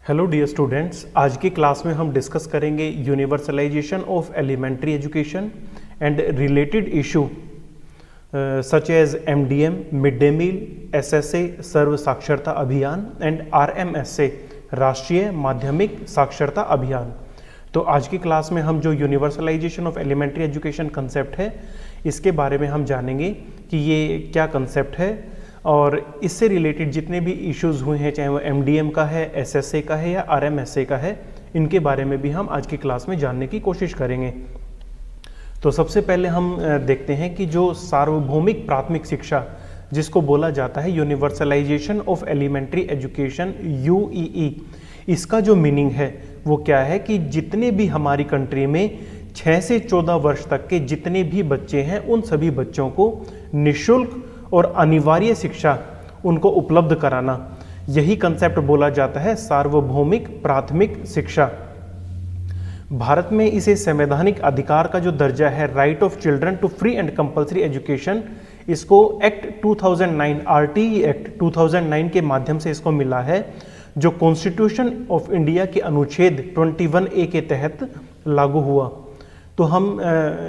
Hello dear students, आज की class में हम डिस्कस करेंगे universalisation of elementary education and related issue such as MDM, mid day meal, SSA Sarva Saksharta Abhiyan and RMSA राष्ट्रीय माध्यमिक साक्षरता अभियान। तो आज की क्लास में हम जो universalization of elementary education concept है इसके बारे में हम जानेंगे कि ये क्या कंसेप्ट है और इससे रिलेटेड जितने भी इश्यूज हुए हैं, चाहे वो एमडीएम का है, एसएसए का है या आरएमएसए का है, इनके बारे में भी हम आज की क्लास में जानने की कोशिश करेंगे। तो सबसे पहले हम देखते हैं कि जो सार्वभौमिक प्राथमिक शिक्षा जिसको बोला जाता है यूनिवर्सलाइजेशन ऑफ एलिमेंट्री एजुकेशन यूईई, इसका जो मीनिंग है वो क्या है कि जितने भी हमारी कंट्री में 6 से 14 वर्ष तक के जितने भी बच्चे हैं उन सभी बच्चों को निःशुल्क और अनिवार्य शिक्षा उनको उपलब्ध कराना, यही कंसेप्ट बोला जाता है सार्वभौमिक प्राथमिक शिक्षा। भारत में इसे संवैधानिक अधिकार का जो दर्जा है, right of children to free and compulsory education, इसको एक्ट 2009 आरटीई एक्ट 2009 के माध्यम से इसको मिला है, जो कॉन्स्टिट्यूशन ऑफ इंडिया के अनुच्छेद 21A के तहत लागू हुआ। तो हम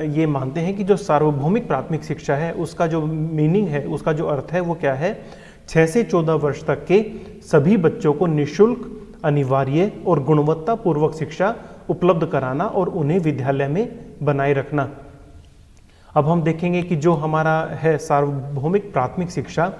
ये मानते हैं कि जो सार्वभौमिक प्राथमिक शिक्षा है उसका जो मीनिंग है, उसका जो अर्थ है वो क्या है, 6 से 14 वर्ष तक के सभी बच्चों को निःशुल्क, अनिवार्य और गुणवत्तापूर्वक शिक्षा उपलब्ध कराना और उन्हें विद्यालय में बनाए रखना। अब हम देखेंगे कि जो हमारा है सार्वभौमिक प्राथमिक शिक्षा,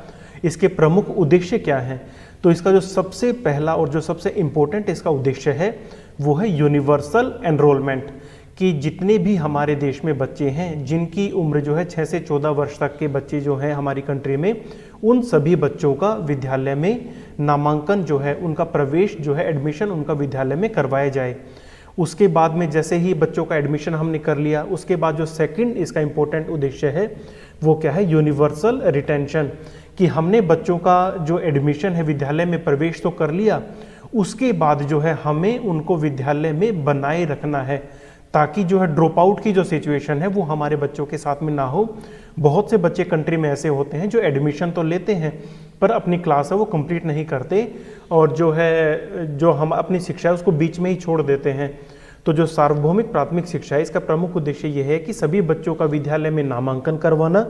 इसके प्रमुख उद्देश्य क्या हैं। तो इसका जो सबसे पहला और जो सबसे इम्पोर्टेंट इसका उद्देश्य है वो है यूनिवर्सल एनरोलमेंट, कि जितने भी हमारे देश में बच्चे हैं जिनकी उम्र जो है 6 से 14 वर्ष तक के बच्चे जो हैं हमारी कंट्री में, उन सभी बच्चों का विद्यालय में नामांकन जो है, उनका प्रवेश जो है, एडमिशन उनका विद्यालय में करवाया जाए। उसके बाद में जैसे ही बच्चों का एडमिशन हमने कर लिया, उसके बाद जो सेकंड इसका इम्पोर्टेंट उद्देश्य है वो क्या है, यूनिवर्सल रिटेंशन, कि हमने बच्चों का जो एडमिशन है, विद्यालय में प्रवेश तो कर लिया, उसके बाद जो है हमें उनको विद्यालय में बनाए रखना है, ताकि जो है ड्रॉप आउट की जो सिचुएशन है वो हमारे बच्चों के साथ में ना हो। बहुत से बच्चे कंट्री में ऐसे होते हैं जो एडमिशन तो लेते हैं पर अपनी क्लास है वो कंप्लीट नहीं करते, और जो हम अपनी शिक्षा है उसको बीच में ही छोड़ देते हैं। तो जो सार्वभौमिक प्राथमिक शिक्षा है इसका प्रमुख उद्देश्य ये है कि सभी बच्चों का विद्यालय में नामांकन करवाना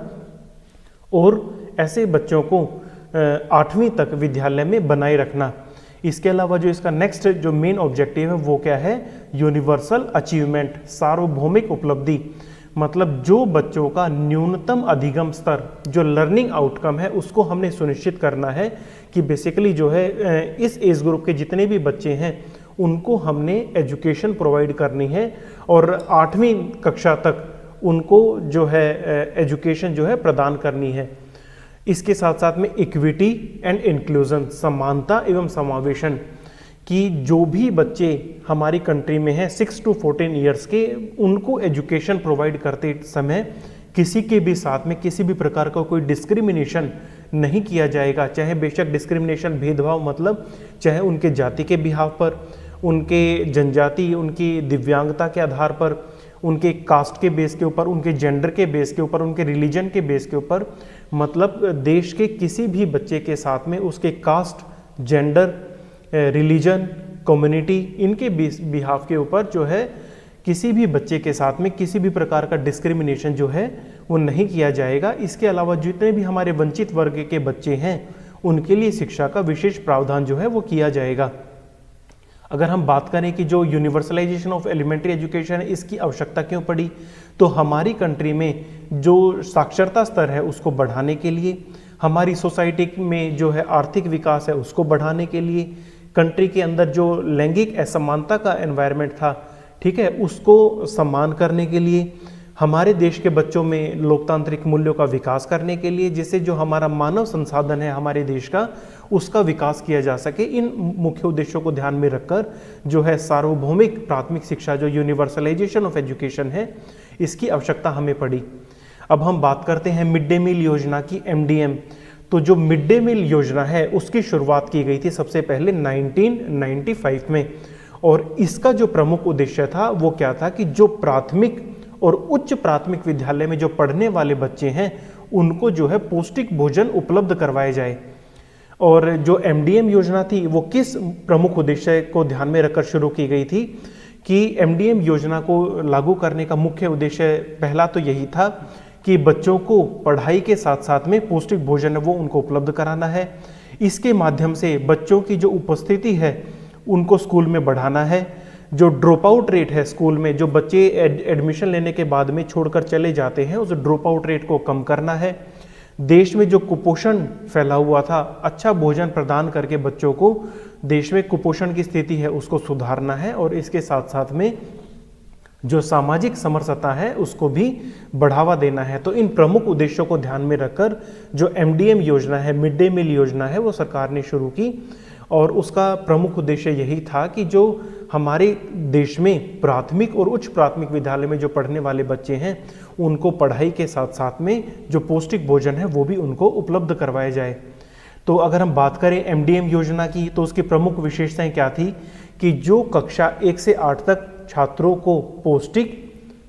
और ऐसे बच्चों को 8वीं तक विद्यालय में बनाए रखना। इसके अलावा जो इसका नेक्स्ट जो मेन ऑब्जेक्टिव है वो क्या है, यूनिवर्सल अचीवमेंट, सार्वभौमिक उपलब्धि, मतलब जो बच्चों का न्यूनतम अधिगम स्तर, जो लर्निंग आउटकम है, उसको हमने सुनिश्चित करना है कि बेसिकली जो है इस एज ग्रुप के जितने भी बच्चे हैं उनको हमने एजुकेशन प्रोवाइड करनी है और 8वीं कक्षा तक उनको जो है एजुकेशन जो है प्रदान करनी है। इसके साथ साथ में इक्विटी एंड इंक्लूजन, समानता एवं समावेशन, कि जो भी बच्चे हमारी कंट्री में हैं 6 to 14 ईयर्स के, उनको एजुकेशन प्रोवाइड करते समय किसी के भी साथ में किसी भी प्रकार का कोई डिस्क्रिमिनेशन नहीं किया जाएगा। चाहे बेशक डिस्क्रिमिनेशन, भेदभाव, मतलब चाहे उनके जाति के बिहाव पर, उनके जनजाति, उनकी दिव्यांगता के आधार पर, उनके कास्ट के बेस के ऊपर, उनके जेंडर के बेस के ऊपर, उनके रिलीजन के बेस के ऊपर, मतलब देश के किसी भी बच्चे के साथ में उसके कास्ट, जेंडर, रिलीजन, कम्युनिटी, इनके बिहाफ के ऊपर जो है किसी भी बच्चे के साथ में किसी भी प्रकार का डिस्क्रिमिनेशन जो है वो नहीं किया जाएगा। इसके अलावा जितने भी हमारे वंचित वर्ग के बच्चे हैं उनके लिए शिक्षा का विशेष प्रावधान जो है वो किया जाएगा। अगर हम बात करें कि जो यूनिवर्सलाइजेशन ऑफ एलिमेंट्री एजुकेशन है इसकी आवश्यकता क्यों पड़ी, तो हमारी कंट्री में जो साक्षरता स्तर है उसको बढ़ाने के लिए, हमारी सोसाइटी में जो है आर्थिक विकास है उसको बढ़ाने के लिए, कंट्री के अंदर जो लैंगिक असमानता का एनवायरनमेंट था, ठीक है, उसको सम्मान करने के लिए, हमारे देश के बच्चों में लोकतांत्रिक मूल्यों का विकास करने के लिए, जिससे जो हमारा मानव संसाधन है हमारे देश का उसका विकास किया जा सके, इन मुख्य उद्देश्यों को ध्यान में रखकर जो है सार्वभौमिक प्राथमिक शिक्षा, जो यूनिवर्सलाइजेशन ऑफ एजुकेशन है, इसकी आवश्यकता हमें पड़ी। अब हम बात करते हैं मिड डे मील योजना की, एमडीएम। तो जो मिड डे मील योजना है उसकी शुरुआत की गई थी सबसे पहले 1995 में, और इसका जो प्रमुख उद्देश्य था वो क्या था कि जो प्राथमिक और उच्च प्राथमिक विद्यालय में जो पढ़ने वाले बच्चे हैं उनको जो है पौष्टिक भोजन उपलब्ध करवाए जाए। और जो एमडीएम योजना थी वो किस प्रमुख उद्देश्य को ध्यान में रखकर शुरू की गई थी कि एमडीएम योजना को लागू करने का मुख्य उद्देश्य पहला तो यही था कि बच्चों को पढ़ाई के साथ साथ में पौष्टिक भोजन है वो उनको उपलब्ध कराना है। इसके माध्यम से बच्चों की जो उपस्थिति है उनको स्कूल में बढ़ाना है। जो ड्रॉप आउट रेट है स्कूल में, जो बच्चे एडमिशन लेने के बाद में छोड़कर चले जाते हैं, उस ड्रॉप आउट रेट को कम करना है। देश में जो कुपोषण फैला हुआ था, अच्छा भोजन प्रदान करके बच्चों को देश में कुपोषण की स्थिति है उसको सुधारना है। और इसके साथ साथ में जो सामाजिक समरसता है उसको भी बढ़ावा देना है। तो इन प्रमुख उद्देश्यों को ध्यान में रखकर जो एमडीएम योजना है, मिड डे मील योजना है, वो सरकार ने शुरू की। और उसका प्रमुख उद्देश्य यही था कि जो हमारे देश में प्राथमिक और उच्च प्राथमिक विद्यालय में जो पढ़ने वाले बच्चे हैं उनको पढ़ाई के साथ साथ में जो पौष्टिक भोजन है वो भी उनको उपलब्ध करवाया जाए। तो अगर हम बात करें एमडीएम योजना की तो उसकी प्रमुख विशेषताएं क्या थी कि जो कक्षा 1 से 8 तक छात्रों को पौष्टिक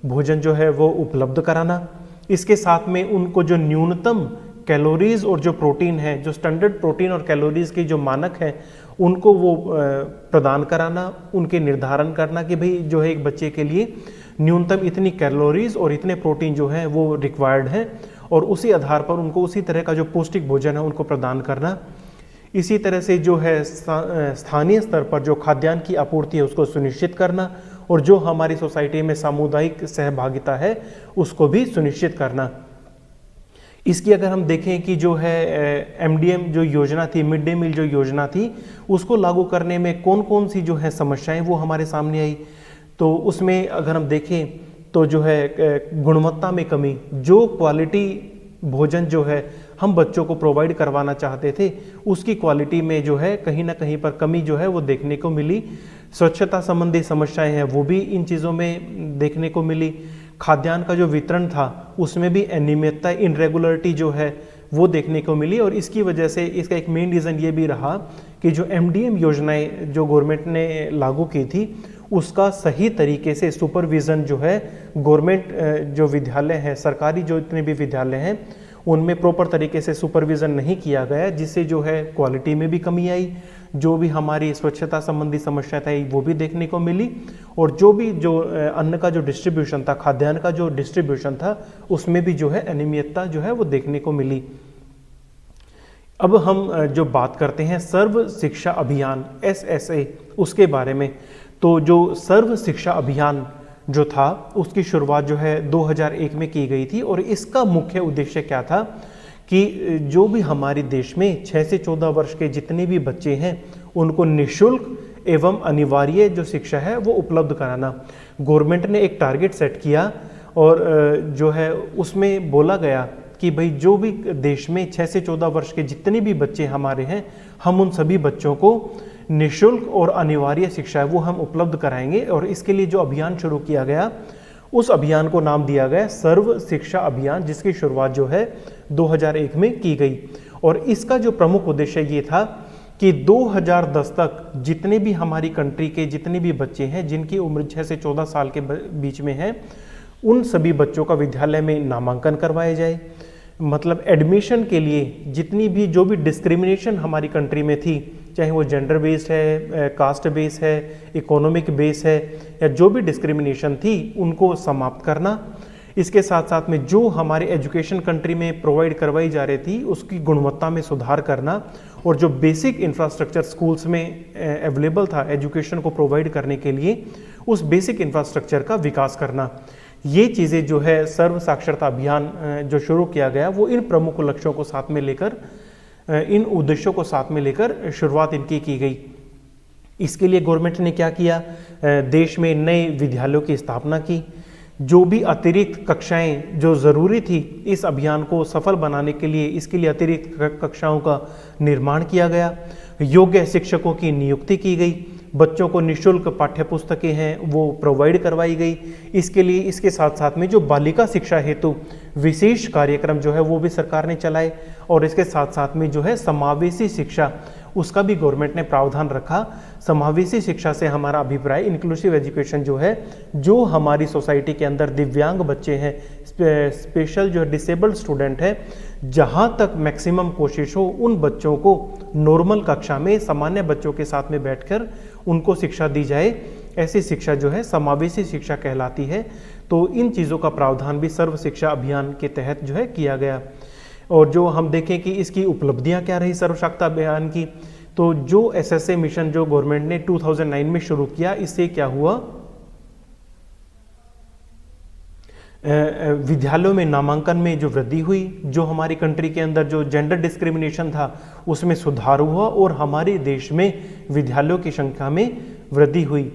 भोजन जो है वो उपलब्ध कराना, इसके साथ में उनको जो न्यूनतम कैलोरीज और जो प्रोटीन है, जो स्टैंडर्ड प्रोटीन और कैलोरीज के जो मानक है उनको वो प्रदान कराना, उनके निर्धारण करना कि भाई जो है एक बच्चे के लिए न्यूनतम इतनी कैलोरीज और इतने प्रोटीन जो है वो रिक्वायर्ड है और उसी आधार पर उनको उसी तरह का जो पौष्टिक भोजन है उनको प्रदान करना। इसी तरह से जो है स्थानीय स्तर पर जो खाद्यान्न की आपूर्ति है उसको सुनिश्चित करना और जो हमारी सोसाइटी में सामुदायिक सहभागिता है उसको भी सुनिश्चित करना। इसकी अगर हम देखें कि जो है एमडीएम जो योजना थी, मिड डे मील जो योजना थी, उसको लागू करने में कौन कौन सी जो है समस्याएं वो हमारे सामने आई। तो उसमें अगर हम देखें तो जो है गुणवत्ता में कमी, जो क्वालिटी भोजन जो है हम बच्चों को प्रोवाइड करवाना चाहते थे उसकी क्वालिटी में जो है कहीं ना कहीं पर कमी जो है वो देखने को मिली। स्वच्छता संबंधी समस्याएं हैं वो भी इन चीज़ों में देखने को मिली। खाद्यान्न का जो वितरण था उसमें भी अनियमितता, इनरेगुलरिटी जो है वो देखने को मिली। और इसकी वजह से इसका एक मेन रीज़न ये भी रहा कि जो एमडीएम योजनाएं जो गवर्नमेंट ने लागू की थी उसका सही तरीके से सुपरविज़न जो है गवर्नमेंट जो विद्यालय हैं, सरकारी जो इतने भी विद्यालय हैं उनमें प्रॉपर तरीके से सुपरविज़न नहीं किया गया, जिससे जो है क्वालिटी में भी कमी आई। जो भी हमारी स्वच्छता संबंधी समस्या थी वो भी देखने को मिली और जो भी जो अन्न का जो डिस्ट्रीब्यूशन था, खाद्यान्न का जो डिस्ट्रीब्यूशन था उसमें भी जो है अनियमितता जो है वो देखने को मिली। अब हम जो बात करते हैं सर्व शिक्षा अभियान SSA उसके बारे में। तो जो सर्व शिक्षा अभियान जो था उसकी शुरुआत जो है 2001 में की गई थी और इसका मुख्य उद्देश्य क्या था कि जो भी हमारे देश में 6 से 14 वर्ष के जितने भी बच्चे हैं उनको निःशुल्क एवं अनिवार्य जो शिक्षा है वो उपलब्ध कराना। गवर्नमेंट ने एक टारगेट सेट किया और जो है उसमें बोला गया कि भाई जो भी देश में 6 से 14 वर्ष के जितने भी बच्चे हमारे हैं हम उन सभी बच्चों को निःशुल्क और अनिवार्य शिक्षा है वो हम उपलब्ध कराएंगे। और इसके लिए जो अभियान शुरू किया गया उस अभियान को नाम दिया गया सर्व शिक्षा अभियान, जिसकी शुरुआत जो है 2001 में की गई। और इसका जो प्रमुख उद्देश्य ये था कि 2010 तक जितने भी हमारी कंट्री के जितने भी बच्चे हैं जिनकी उम्र 6 से 14 साल के बीच में है उन सभी बच्चों का विद्यालय में नामांकन करवाया जाए। मतलब एडमिशन के लिए जितनी भी जो भी डिस्क्रिमिनेशन हमारी कंट्री में थी, चाहे वो जेंडर बेस्ड है, कास्ट बेस है, इकोनॉमिक बेस है, या जो भी डिस्क्रिमिनेशन थी उनको समाप्त करना। इसके साथ साथ में जो हमारे एजुकेशन कंट्री में प्रोवाइड करवाई जा रही थी उसकी गुणवत्ता में सुधार करना और जो बेसिक इंफ्रास्ट्रक्चर स्कूल्स में अवेलेबल था एजुकेशन को प्रोवाइड करने के लिए उस बेसिक इंफ्रास्ट्रक्चर का विकास करना। ये चीज़ें जो है सर्व साक्षरता अभियान जो शुरू किया गया वो इन प्रमुख लक्ष्यों को साथ में लेकर, इन उद्देश्यों को साथ में लेकर शुरुआत इनकी की गई। इसके लिए गवर्नमेंट ने क्या किया, देश में नए विद्यालयों की स्थापना की। जो भी अतिरिक्त कक्षाएं जो ज़रूरी थी इस अभियान को सफल बनाने के लिए, इसके लिए अतिरिक्त कक्षाओं का निर्माण किया गया। योग्य शिक्षकों की नियुक्ति की गई। बच्चों को निःशुल्क पाठ्य पुस्तकें हैं वो प्रोवाइड करवाई गई। इसके लिए इसके साथ साथ में जो बालिका शिक्षा हेतु विशेष कार्यक्रम जो है वो भी सरकार ने चलाए और इसके साथ साथ में जो है समावेशी शिक्षा उसका भी गवर्नमेंट ने प्रावधान रखा। समावेशी शिक्षा से हमारा अभिप्राय इंक्लूसिव एजुकेशन जो है, जो हमारी सोसाइटी के अंदर दिव्यांग बच्चे हैं, स्पेशल जो डिसेबल्ड स्टूडेंट है, जहाँ तक मैक्सिमम कोशिश हो उन बच्चों को नॉर्मल कक्षा में सामान्य बच्चों के साथ में बैठकर उनको शिक्षा दी जाए। ऐसी शिक्षा जो है समावेशी शिक्षा कहलाती है। तो इन चीज़ों का प्रावधान भी सर्व शिक्षा अभियान के तहत जो है किया गया। और जो हम देखें कि इसकी उपलब्धियां क्या रही सर्व शिक्षा अभियान की, तो जो एसएसए मिशन जो गवर्नमेंट ने 2009 में शुरू किया, इससे क्या हुआ, विद्यालयों में नामांकन में जो वृद्धि हुई, जो हमारी कंट्री के अंदर जो जेंडर डिस्क्रिमिनेशन था उसमें सुधार हुआ और हमारे देश में विद्यालयों की संख्या में वृद्धि हुई।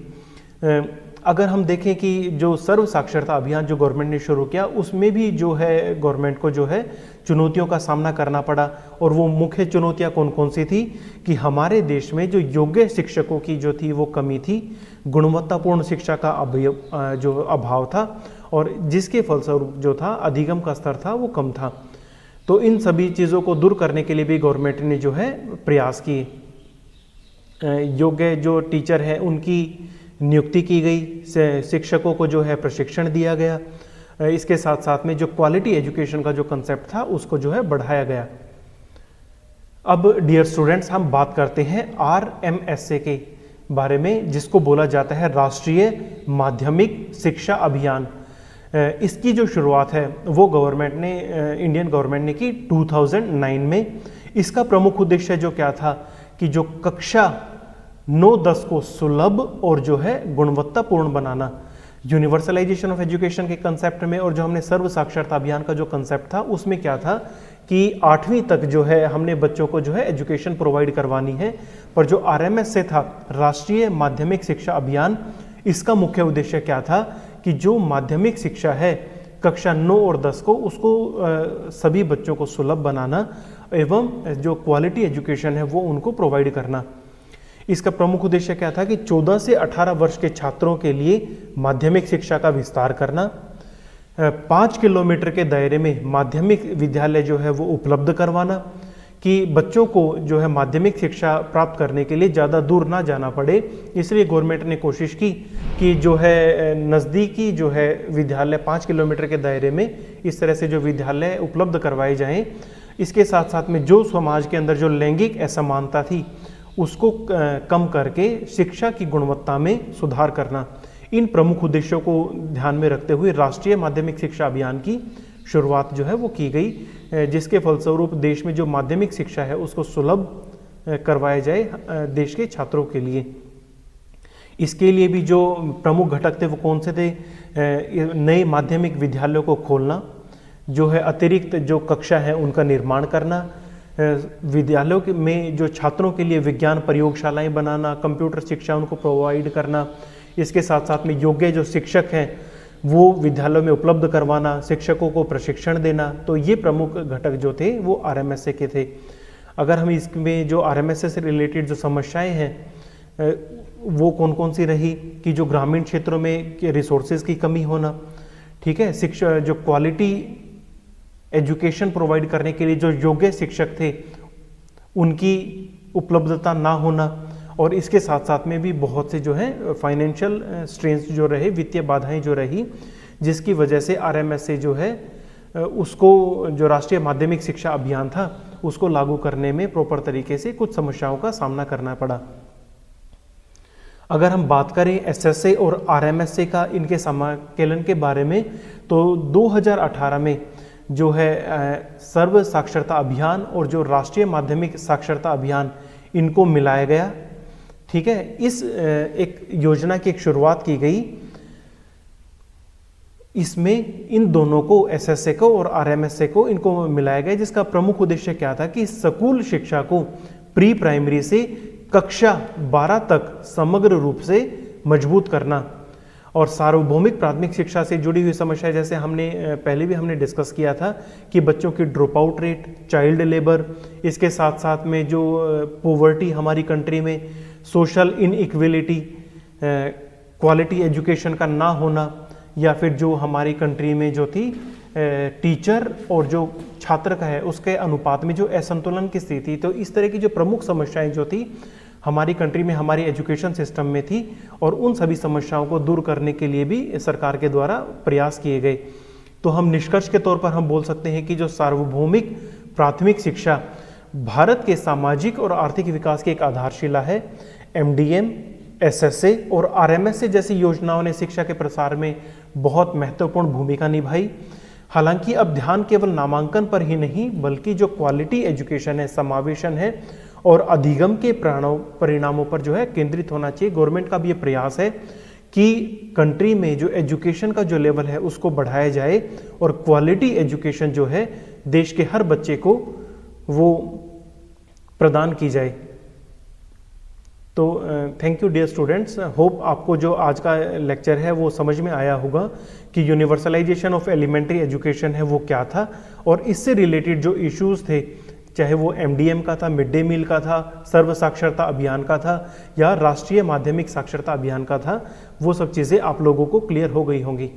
अगर हम देखें कि जो सर्व साक्षरता अभियान जो गवर्नमेंट ने शुरू किया, उसमें भी जो है गवर्नमेंट को जो है चुनौतियों का सामना करना पड़ा। और वो मुख्य चुनौतियां कौन कौन सी थी कि हमारे देश में जो योग्य शिक्षकों की जो थी वो कमी थी, गुणवत्तापूर्ण शिक्षा का जो अभाव था, और जिसके फलस्वरूप जो था अधिगम का स्तर था वो कम था। तो इन सभी चीज़ों को दूर करने के लिए भी गवर्नमेंट ने जो है प्रयास किए। योग्य जो टीचर है उनकी नियुक्ति की गई, शिक्षकों को जो है प्रशिक्षण दिया गया। इसके साथ साथ में जो क्वालिटी एजुकेशन का जो कंसेप्ट था उसको जो है बढ़ाया गया। अब डियर स्टूडेंट्स, हम बात करते हैं RMSA के बारे में, जिसको बोला जाता है राष्ट्रीय माध्यमिक शिक्षा अभियान। इसकी जो शुरुआत है वो गवर्नमेंट ने, इंडियन गवर्नमेंट ने की 2009 में। इसका प्रमुख उद्देश्य जो क्या था कि जो कक्षा 9-10 को सुलभ और जो है गुणवत्तापूर्ण बनाना, यूनिवर्सलाइजेशन ऑफ एजुकेशन के कंसेप्ट में। और जो हमने सर्व साक्षरता अभियान का जो कंसेप्ट था उसमें क्या था कि 8वीं तक जो है हमने बच्चों को जो है एजुकेशन प्रोवाइड करवानी है। पर जो RMSA था, राष्ट्रीय माध्यमिक शिक्षा अभियान, इसका मुख्य उद्देश्य क्या था कि जो माध्यमिक शिक्षा है कक्षा 9 और 10 को, उसको सभी बच्चों को सुलभ बनाना एवं जो क्वालिटी एजुकेशन है वो उनको प्रोवाइड करना। इसका प्रमुख उद्देश्य क्या था कि 14 से 18 वर्ष के छात्रों के लिए माध्यमिक शिक्षा का विस्तार करना, 5 किलोमीटर के दायरे में माध्यमिक विद्यालय जो है वो उपलब्ध करवाना, कि बच्चों को जो है माध्यमिक शिक्षा प्राप्त करने के लिए ज़्यादा दूर ना जाना पड़े। इसलिए गवर्नमेंट ने कोशिश की कि जो है नज़दीकी जो है विद्यालय 5 किलोमीटर के दायरे में इस तरह से जो विद्यालय उपलब्ध करवाए जाएं। इसके साथ साथ में जो समाज के अंदर जो लैंगिक असमानता थी उसको कम करके शिक्षा की गुणवत्ता में सुधार करना, इन प्रमुख उद्देश्यों को ध्यान में रखते हुए राष्ट्रीय माध्यमिक शिक्षा अभियान की शुरुआत जो है वो की गई, जिसके फलस्वरूप देश में जो माध्यमिक शिक्षा है उसको सुलभ करवाया जाए देश के छात्रों के लिए। इसके लिए भी जो प्रमुख घटक थे वो कौन से थे, नए माध्यमिक विद्यालयों को खोलना, जो है अतिरिक्त जो कक्षा है उनका निर्माण करना, विद्यालयों में जो छात्रों के लिए विज्ञान प्रयोगशालाएं बनाना, कंप्यूटर शिक्षा उनको प्रोवाइड करना। इसके साथ साथ में योग्य जो शिक्षक हैं वो विद्यालयों में उपलब्ध करवाना, शिक्षकों को प्रशिक्षण देना। तो ये प्रमुख घटक जो थे वो RMSA के थे। अगर हम इसमें जो RMSA से रिलेटेड जो समस्याएं हैं वो कौन कौन सी रही कि जो ग्रामीण क्षेत्रों में रिसोर्सेज की कमी होना, ठीक है, शिक्षा जो क्वालिटी एजुकेशन प्रोवाइड करने के लिए जो योग्य शिक्षक थे उनकी उपलब्धता ना होना, और इसके साथ साथ में भी बहुत से जो है फाइनेंशियल स्ट्रेंस जो रहे, वित्तीय बाधाएं जो रही, जिसकी वजह से RMSA जो है उसको जो राष्ट्रीय माध्यमिक शिक्षा अभियान था उसको लागू करने में प्रॉपर तरीके से कुछ समस्याओं का सामना करना पड़ा। अगर हम बात करें SSA और RMSA का इनके समाकलन के बारे में, तो 2018 में जो है सर्व साक्षरता अभियान और जो राष्ट्रीय माध्यमिक साक्षरता अभियान इनको मिलाया गया, ठीक है। इस एक योजना की एक शुरुआत की गई। इसमें इन दोनों को, SSA को और RMSA को, इनको मिलाया गया, जिसका प्रमुख उद्देश्य क्या था कि स्कूल शिक्षा को प्री प्राइमरी से कक्षा 12 तक समग्र रूप से मजबूत करना, और सार्वभौमिक प्राथमिक शिक्षा से जुड़ी हुई समस्या, जैसे हमने पहले भी हमने डिस्कस किया था कि बच्चों की drop out rate, child labour, इसके साथ साथ में जो पॉवर्टी हमारी कंट्री में, सोशल इनइक्वलिटी, क्वालिटी एजुकेशन का ना होना, या फिर जो हमारी कंट्री में जो थी टीचर और जो छात्र का है उसके अनुपात में जो असंतुलन की स्थिति, तो इस तरह की जो प्रमुख समस्याएं जो थी हमारी कंट्री में, हमारी एजुकेशन सिस्टम में थी, और उन सभी समस्याओं को दूर करने के लिए भी सरकार के द्वारा प्रयास किए गए। तो हम निष्कर्ष के तौर पर हम बोल सकते हैं कि जो सार्वभौमिक प्राथमिक शिक्षा भारत के सामाजिक और आर्थिक विकास की एक आधारशिला है। एमडीएम, एसएसए और आरएमएसए जैसी योजनाओं ने शिक्षा के प्रसार में बहुत महत्वपूर्ण भूमिका निभाई। हालांकि अब ध्यान केवल नामांकन पर ही नहीं बल्कि जो क्वालिटी एजुकेशन है, समावेशन है और अधिगम के परिणामों पर जो है केंद्रित होना चाहिए। गवर्नमेंट का भी ये प्रयास है कि कंट्री में जो एजुकेशन का जो लेवल है उसको बढ़ाया जाए और क्वालिटी एजुकेशन जो है देश के हर बच्चे को वो प्रदान की जाए। तो thank you dear students, hope आपको जो आज का लेक्चर है वो समझ में आया होगा कि यूनिवर्सलाइजेशन ऑफ एलिमेंट्री एजुकेशन है वो क्या था, और इससे रिलेटेड जो इश्यूज थे, चाहे वो एमडीएम का था, मिड डे मील का था, सर्व साक्षरता अभियान का था या राष्ट्रीय माध्यमिक साक्षरता अभियान का था, वो सब चीज़ें आप लोगों को क्लियर हो गई होंगी।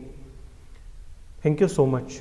Thank you so much.